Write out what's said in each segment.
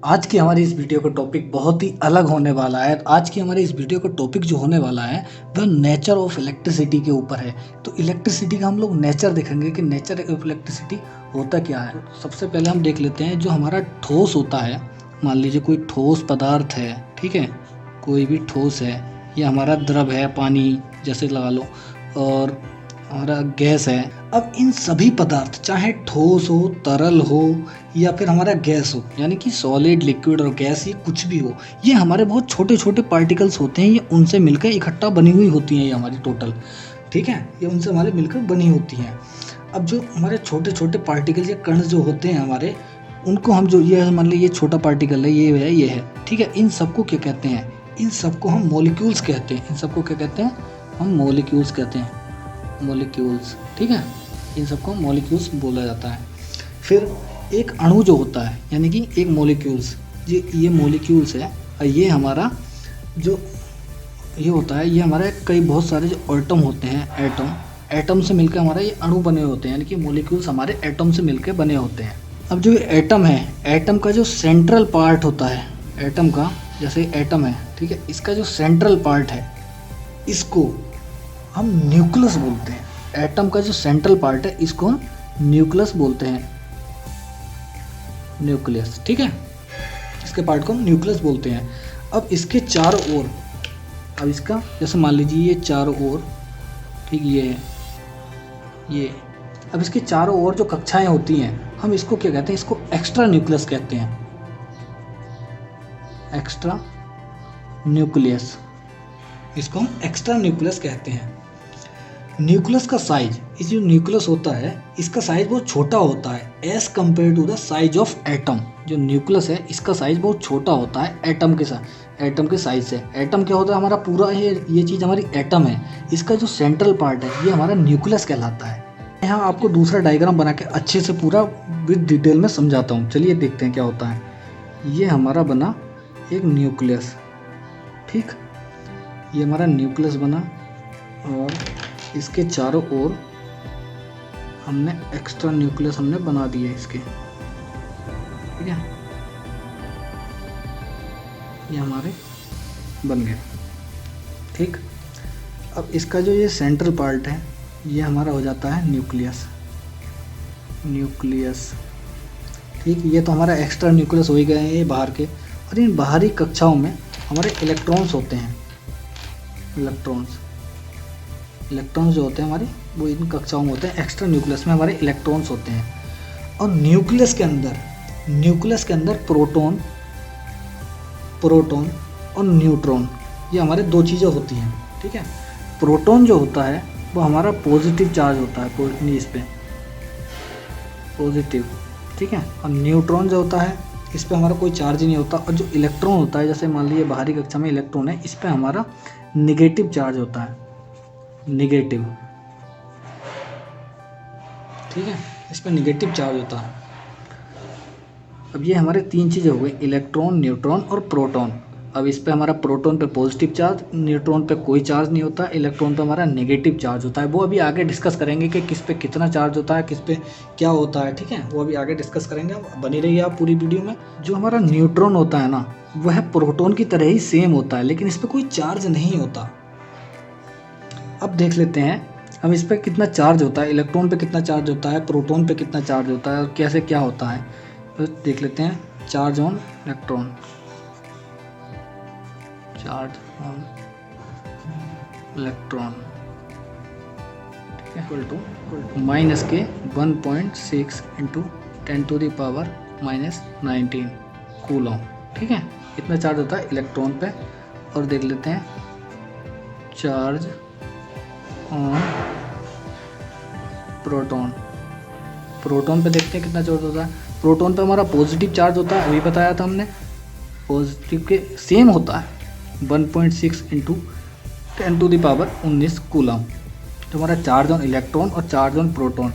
आज की हमारी इस वीडियो का टॉपिक बहुत ही अलग होने वाला है। आज की हमारी इस वीडियो का टॉपिक जो होने वाला है वह नेचर ऑफ इलेक्ट्रिसिटी के ऊपर है। तो इलेक्ट्रिसिटी का हम लोग नेचर देखेंगे कि नेचर ऑफ इलेक्ट्रिसिटी होता क्या है। सबसे पहले हम देख लेते हैं जो हमारा ठोस होता है। मान लीजिए कोई ठोस पदार्थ है, ठीक है, कोई भी ठोस है, या हमारा द्रव है, पानी जैसे लगा लो, और हमारा गैस है। अब इन सभी पदार्थ, चाहे ठोस हो, तरल हो, या फिर हमारा गैस हो, यानी कि सॉलिड, लिक्विड और गैस, ये कुछ भी हो, ये हमारे बहुत छोटे छोटे पार्टिकल्स होते हैं। ये उनसे मिलकर इकट्ठा बनी हुई होती हैं, ये हमारी टोटल, ठीक है, ये उनसे हमारे मिलकर बनी होती हैं। अब जो हमारे छोटे छोटे पार्टिकल या कण जो होते हैं हमारे, उनको हम जो, ये मान लीजिए ये छोटा पार्टिकल है, ये है, ठीक है, इन सबको क्या कहते हैं? इन सबको हम मॉलिक्यूल्स कहते हैं। इन सबको क्या कहते हैं? हम मॉलिक्यूल्स कहते हैं, मॉलिक्यूल्स, ठीक है, इन सबको मॉलिक्यूल्स बोला जाता है। फिर एक अणु जो होता है, यानी कि एक मॉलिक्यूल्स, ये मॉलिक्यूल्स है, और ये हमारा जो ये होता है, ये हमारे कई बहुत सारे जो एटम होते हैं, एटम से मिलकर हमारा ये अणु बने होते हैं, यानी कि मॉलिक्यूल्स हमारे एटम से मिलकर बने होते हैं। अब जो एटम है, एटम का जो सेंट्रल पार्ट होता है, एटम का, जैसे एटम है, ठीक है, इसका जो सेंट्रल पार्ट है, इसको हम न्यूक्लियस बोलते हैं। एटम का जो सेंट्रल पार्ट है, इसको हम न्यूक्लियस बोलते हैं, न्यूक्लियस, ठीक है, इसके पार्ट को हम न्यूक्लियस बोलते हैं। अब इसके चारों ओर, अब इसका जैसे मान लीजिए ये चारों ओर, ठीक, ये है, ये, अब इसके चारों ओर जो कक्षाएं होती हैं, हम इसको क्या कहते हैं? इसको एक्स्ट्रा न्यूक्लियस कहते हैं, एक्स्ट्रा न्यूक्लियस, इसको हम एक्स्ट्रा न्यूक्लियस कहते हैं। न्यूक्लियस का साइज, इस जो न्यूक्लियस होता है, इसका साइज बहुत छोटा होता है as compare to the size of atom. जो न्यूक्लियस है, इसका साइज बहुत छोटा होता है एटम के साथ, एटम के साइज से। एटम क्या होता है? हमारा पूरा ये चीज़ हमारी एटम है, इसका जो सेंट्रल पार्ट है, ये हमारा न्यूक्लियस कहलाता है। यहाँ आपको दूसरा डायग्राम बना के अच्छे से पूरा विद डिटेल में समझाता हूँ। चलिए देखते हैं क्या होता है। ये हमारा बना एक न्यूक्लियस, ठीक, ये हमारा न्यूक्लियस बना, और इसके चारों ओर हमने एक्स्ट्रा न्यूक्लियस हमने बना दिए इसके, ठीक है, ये हमारे बन गए, ठीक। अब इसका जो ये सेंट्रल पार्ट है, ये हमारा हो जाता है न्यूक्लियस, न्यूक्लियस, ठीक। ये तो हमारा एक्स्ट्रा न्यूक्लियस हो ही गए हैं, ये बाहर के। और इन बाहरी कक्षाओं में हमारे इलेक्ट्रॉन्स होते हैं, इलेक्ट्रॉन्स जो होते हैं हमारे, वो इन कक्षाओं में होते हैं। एक्स्ट्रा न्यूक्लियस में हमारे इलेक्ट्रॉन्स होते हैं। और न्यूक्लियस के अंदर प्रोटॉन और न्यूट्रॉन, ये हमारे दो चीज़ें होती हैं, ठीक है। प्रोटॉन जो होता है वो हमारा पॉजिटिव चार्ज होता है, इस पे पॉजिटिव, ठीक है। और न्यूट्रॉन जो होता है, इस पे हमारा कोई चार्ज ही नहीं होता। और जो इलेक्ट्रॉन होता है, जैसे मान लीजिए बाहरी कक्षा में इलेक्ट्रॉन है, इस पे हमारा निगेटिव चार्ज होता है, निगेटिव, ठीक है, इस पर निगेटिव चार्ज होता है। अब ये हमारे तीन चीज़ें हो गई, इलेक्ट्रॉन, न्यूट्रॉन और प्रोटॉन। अब इस पे हमारा प्रोटॉन पे पॉजिटिव चार्ज, न्यूट्रॉन पे कोई चार्ज नहीं होता, इलेक्ट्रॉन पे हमारा नेगेटिव चार्ज होता है। वो अभी आगे डिस्कस करेंगे कि किस पे कितना चार्ज होता है, किस पे क्या होता है, ठीक है, वो अभी आगे डिस्कस करेंगे। बनी रहिए आप पूरी वीडियो में। जो हमारा न्यूट्रॉन होता है ना, वह प्रोटॉन की तरह ही सेम होता है, लेकिन इस पर कोई चार्ज नहीं होता। अब देख लेते हैं हम इस पर कितना चार्ज होता है, इलेक्ट्रॉन पे कितना चार्ज होता है, प्रोटॉन पे कितना चार्ज होता है, और कैसे क्या होता है। तो देख लेते हैं। Charge on electron, charge on electron, ठीक है, इक्वल टू माइनस के 1.6 इंटू 10⁻⁻⁻19 कूलम, ठीक है, इतना चार्ज होता है इलेक्ट्रॉन पे। और देख लेते हैं चार्ज ऑन प्रोटॉन पे देखते हैं कितना चार्ज होता है। प्रोटॉन पे हमारा पॉजिटिव चार्ज होता है, अभी बताया था हमने, पॉजिटिव के सेम होता है 1.6 इंटू 10⁻19 कूलम। तो हमारा चार्ज ऑन इलेक्ट्रॉन और चार्ज ऑन प्रोटॉन,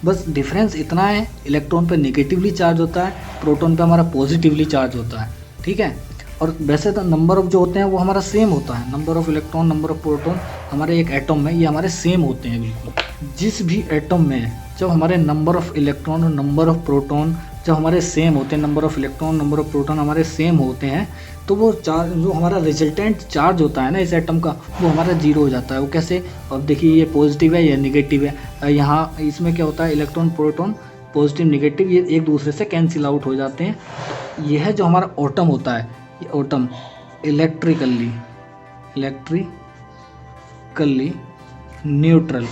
बस डिफरेंस इतना है, इलेक्ट्रॉन पे नेगेटिवली चार्ज होता है, प्रोटॉन पे हमारा पॉजिटिवली चार्ज होता है, ठीक है। और वैसे तो नंबर ऑफ जो होते हैं वो हमारा सेम होता है, number of electron, number of proton हमारे एक एटम में, ये हमारे सेम होते हैं बिल्कुल। जिस भी एटम में जब हमारे नंबर ऑफ इलेक्ट्रॉन और नंबर ऑफ प्रोटॉन जब हमारे सेम होते हैं, number of electron number of proton हमारे सेम होते हैं, तो वो चार्ज जो हमारा रिजल्टेंट चार्ज होता है ना इस एटम का, वो हमारा जीरो हो जाता है। वो कैसे? अब देखिए ये पॉजिटिव है या निगेटिव है। यहाँ इसमें क्या होता है, इलेक्ट्रॉन प्रोटॉन पॉजिटिव निगेटिव ये एक दूसरे से कैंसिल आउट हो जाते हैं। यह जो हमारा एटम होता है, ये एटम इलेक्ट्रिकली न्यूट्रल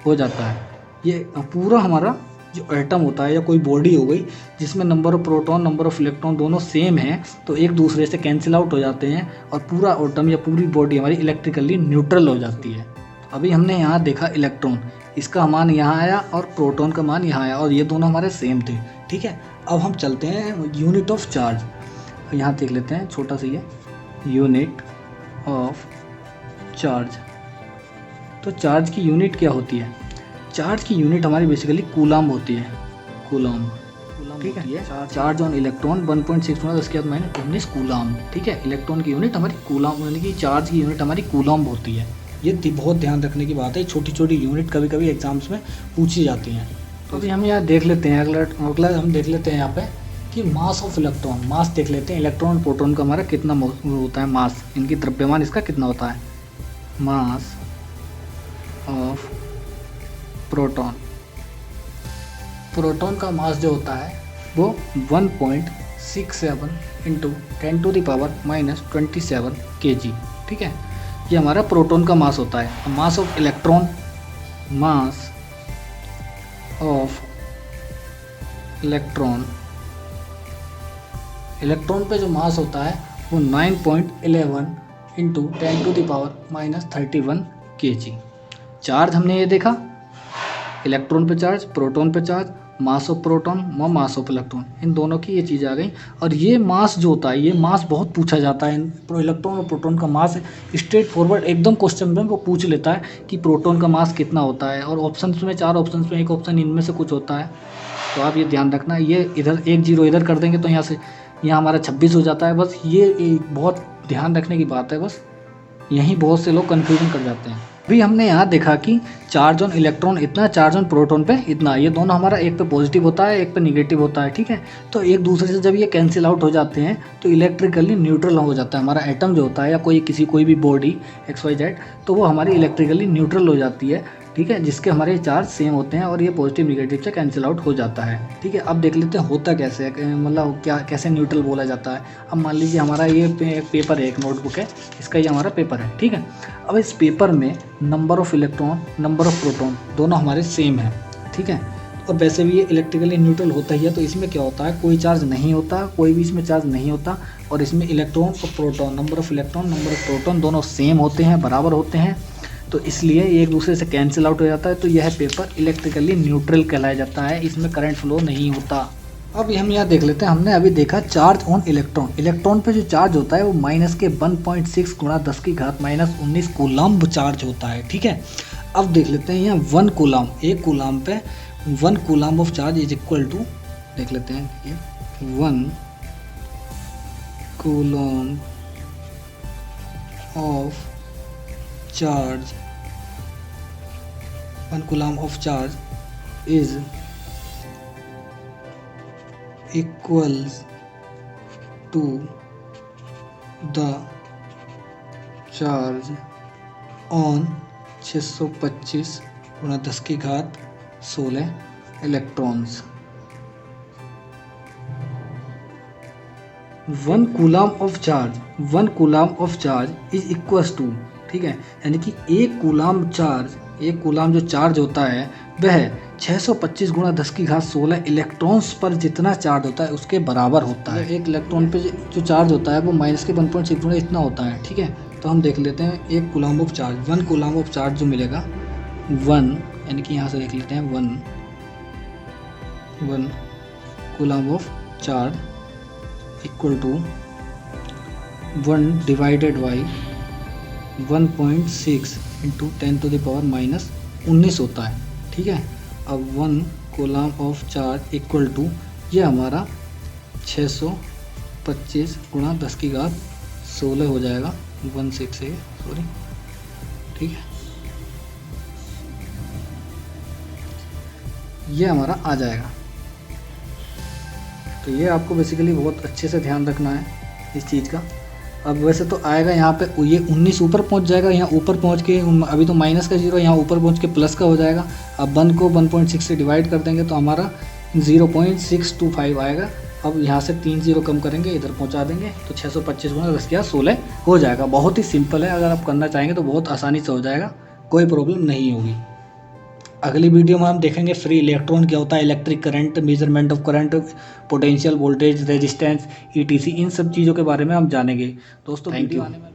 हो जाता है। ये पूरा हमारा जो एटम होता है या कोई बॉडी हो गई जिसमें number of proton number of electron दोनों सेम हैं, तो एक दूसरे से कैंसिल आउट हो जाते हैं और पूरा एटम या पूरी बॉडी हमारी इलेक्ट्रिकली न्यूट्रल हो जाती है। अभी हमने यहाँ देखा इलेक्ट्रॉन, इसका मान यहाँ आया और प्रोटॉन का मान यहाँ आया और ये दोनों हमारे सेम थे। ठीक है, अब हम चलते हैं यूनिट ऑफ चार्ज। यहाँ देख लेते हैं छोटा सा ये यूनिट ऑफ चार्ज। तो चार्ज की यूनिट क्या होती है? चार्ज की यूनिट हमारी बेसिकली कूलम होती है। कूलम ठीक है। Charge on electron 1.6 × 10⁻⁻⁹ coulomb. ठीक है, इलेक्ट्रॉन की यूनिट हमारी कूलम, यानी कि चार्ज की यूनिट हमारी कूलम होती है। ये बहुत ध्यान रखने की बात है, छोटी छोटी यूनिट कभी कभी एग्जाम्स में पूछी जाती हैं। तो अभी हम यहाँ देख लेते हैं, अगला हम देख लेते हैं यहाँ पे कि मास ऑफ इलेक्ट्रॉन। मास देख लेते हैं, इलेक्ट्रॉन प्रोटॉन का हमारा कितना होता है मास, इनकी द्रव्यमान इसका कितना होता है। मास ऑफ प्रोटॉन का मास जो होता है वो 1.67 × 10⁻⁻27 kg। ठीक है, ये हमारा प्रोटॉन का मास होता है। मास ऑफ इलेक्ट्रॉन इलेक्ट्रॉन पे जो मास होता है वो 9.11 × 10⁻31 kg। चार्ज हमने ये देखा, इलेक्ट्रॉन पे चार्ज, प्रोटॉन पे चार्ज, मास ऑफ प्रोटॉन व मास ऑफ इलेक्ट्रॉन, इन दोनों की ये चीज़ आ गई। और ये मास जो होता है, ये मास बहुत पूछा जाता है। इलेक्ट्रॉन और प्रोटॉन का मास स्ट्रेट फॉरवर्ड एकदम क्वेश्चन में वो पूछ लेता है कि प्रोटॉन का मास कितना होता है। और ऑप्शंस में 4 ऑप्शंस में एक ऑप्शन इनमें से कुछ होता है, तो आप ये ध्यान रखना। ये इधर 1 0 इधर कर देंगे तो यहाँ हमारा 26 हो जाता है। बस ये बहुत ध्यान रखने की बात है, बस यहीं बहुत से लोग कन्फ्यूजन कर जाते हैं। अभी हमने यहाँ देखा कि चार्ज ऑन इलेक्ट्रॉन इतना, चार्ज ऑन प्रोटॉन पे इतना, ये दोनों हमारा एक पे पॉजिटिव होता है एक पे निगेटिव होता है। ठीक है, तो एक दूसरे से जब ये कैंसिल आउट हो जाते हैं तो इलेक्ट्रिकली न्यूट्रल हो जाता है हमारा एटम जो होता है, या कोई भी बॉडी XYZ, तो वो हमारी इलेक्ट्रिकली न्यूट्रल हो जाती है। ठीक है, जिसके हमारे चार्ज सेम होते हैं और ये पॉजिटिव निगेटिव से कैंसिल आउट हो जाता है। ठीक है, अब देख लेते हैं होता कैसे है, मतलब क्या कैसे न्यूट्रल बोला जाता है। अब मान लीजिए हमारा ये पेपर है, एक नोटबुक है, इसका ये हमारा पेपर है। ठीक है, अब इस पेपर में number of electron number of proton दोनों हमारे सेम है। ठीक है, और वैसे भी ये इलेक्ट्रिकली न्यूट्रल होता ही है, तो इसमें क्या होता है, कोई चार्ज नहीं होता, कोई भी इसमें चार्ज नहीं होता। और इसमें इलेक्ट्रॉन और proton, number of electron number of proton दोनों सेम होते हैं, बराबर होते हैं, तो इसलिए एक दूसरे से कैंसिल आउट हो जाता है। तो यह पेपर इलेक्ट्रिकली न्यूट्रल कहलाया जाता है, इसमें करंट फ्लो नहीं होता। अब हम यहाँ देख लेते हैं, हमने अभी देखा चार्ज ऑन इलेक्ट्रॉन। इलेक्ट्रॉन पे जो चार्ज होता है वो -1.6 × 10⁻⁻19 कूलम्ब चार्ज होता है। ठीक है, अब देख लेते हैं यहाँ 1 कूलम, एक कूलम पे 1 coulomb of charge is equal to, देख लेते हैं ये 1 coulomb of charge, 1 coulomb of charge is equals to the charge on 625 × 10⁻16 electrons. 1 coulomb of charge is equals to, ठीक है, यानी कि एक कूलम जो चार्ज होता है वह 625 × 10⁻16 इलेक्ट्रॉन्स पर जितना चार्ज होता है उसके बराबर होता है। एक इलेक्ट्रॉन पे जो चार्ज होता है वो -1.6 गुना इतना होता है। ठीक है, तो हम देख लेते हैं एक coulomb of charge, 1 coulomb of charge जो मिलेगा 1, यानी कि यहाँ से देख लेते हैं 1 coulomb of charge equal to 1 divided by 1.6 × 10⁻⁻19 होता है। ठीक है, अब 1 coulomb of charge equal to, ये हमारा 625 × 10⁻16 हो जाएगा, 16 से सॉरी। ठीक है, ये हमारा आ जाएगा। तो ये आपको बेसिकली बहुत अच्छे से ध्यान रखना है इस चीज़ का। अब वैसे तो आएगा यहाँ पे ये 19 ऊपर पहुँच जाएगा, यहाँ ऊपर पहुँच के अभी तो माइनस का 0, यहाँ ऊपर पहुँच के प्लस का हो जाएगा। अब 1 को 1.6 से डिवाइड कर देंगे तो हमारा 0.625 आएगा। अब यहाँ से 3 0 कम करेंगे, इधर पहुँचा देंगे तो 625 गुना 10 के 16 हो जाएगा। बहुत ही सिंपल है, अगर आप करना चाहेंगे तो बहुत आसानी से हो जाएगा, कोई प्रॉब्लम नहीं होगी। अगली वीडियो में हम देखेंगे फ्री इलेक्ट्रॉन क्या होता है, electric current, measurement of current, potential, voltage, resistance, etc, इन सब चीज़ों के बारे में हम जानेंगे। दोस्तों वीडियो आने में